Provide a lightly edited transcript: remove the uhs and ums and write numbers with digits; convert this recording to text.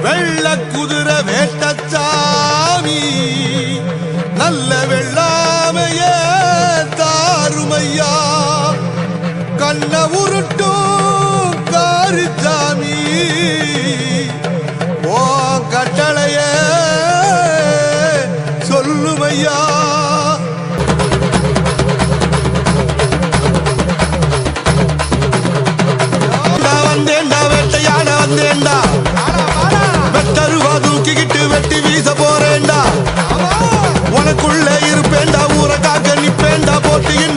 வெள்ள குதிரை வேட்டச்சாமி நல்ல வெள்ளாமைய தாருமையா கண்ண உருட்டும் காரிச்சாமி ஓ கட்டளைய சொல்லுமையா வந்தேண்டா வேட்டையாட வந்தேண்டா வெட்டருவா தூக்கிக்கிட்டு வெட்டி வீச போறேண்டா உனக்குள்ள இருப்பேண்டா ஊரை காக்க நிப்பேண்டா போட்டியின்